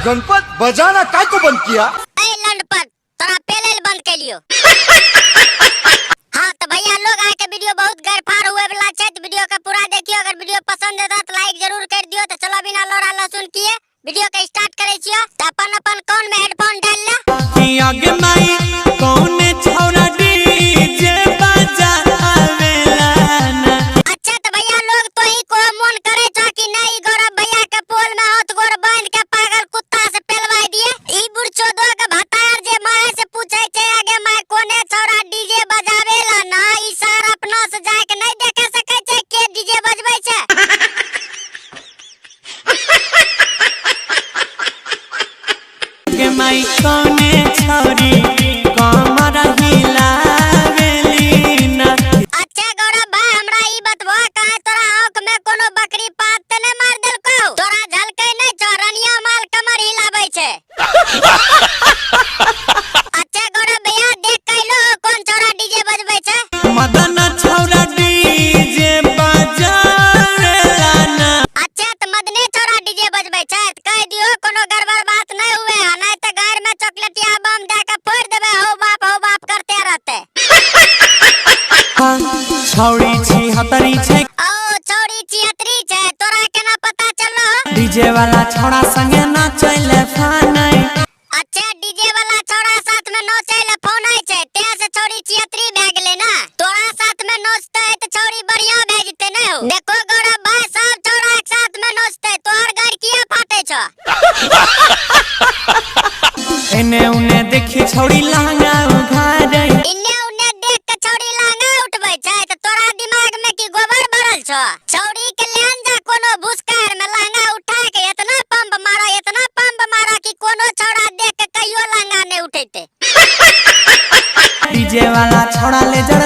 गणपत बजाना काय को बंद किया? लंडपत तोरा पहले बंद कर लियो। हाँ तो भैया लोग आके वीडियो बहुत गरफार हुए वाला है, तो वीडियो का पूरा देखियो। अगर वीडियो पसंद है तो लाइक जरूर कर दियो। तो चलो बिना लोरा लहसुन किए वीडियो का स्टार्ट करे छियो। तो अपन कौन में हेडफोन डाल ले आगे माई कौन छौरा डीजे बजा आवेला ना। अच्छा तो भैया लोग तो ही को मन करे छ कि नहीं गौरव भैया के पोल में हाथ गोर बांध के पागल कुत्ता से पेलवाई दिए। ई बुढ़चोदो के भतार जे माए से पूछे छे आगे माई कोने छौरा डीजे बजावेला ना, ई सार अपना से जाय के नहीं देखे सके छे के डीजे बजबै छे। के माई कौने छौरी कमर हिलावेली ना। अच्छा गौरव भाई हमरा ई बतबो कहे तोरा आंख में कोनो बकरी पात ते ने मार देलको? तोरा झलकै नहीं छ रनिया माल कमर हिलाबै छे। अच्छा गौरव भैया देख कैलो कौन छौरा डीजे बजबै छे? मदन छौरा डीजे बजावेला ना। अच्छा तो मदने छौरा डीजे बजबै छे त कह दियो कोनो गड़बड़ बात नहीं हुए है, नहीं तो घर में चॉकलेटिया बम दे के फोड़ देबे हो बाप करते रहते। छौरी छी हतरी छै ओ छौरी छिहतरी छे, तोरा केना पता चललो? डीजे वाला छौरा संगे नाचैले फानै। अच्छा डीजे वाला छौरा साथ में नाचैले फोन है छे, ते से छौरी छिहतरी भे गेले ना। तोरा साथ में नाचते तो छौरी बढ़िया भे जते ने। देखो गौरव भाई सब छौरा एक साथ में नाचते तोहर घर किया फाटे छ? एने उने देखी छौरी लहंगा उघारै। इन्ने उन्ने देख के छौरी लहंगा उठबै छै त तोरा दिमाग में की गोबर भरल छ? छौरी के लेन जा कोनो भुसकार में लहंगा उठा के इतना पंप मारा कि कोनो छौरा देख के कहियो लहंगा नहीं उठेते। डीजे वाला छौरा ले जड़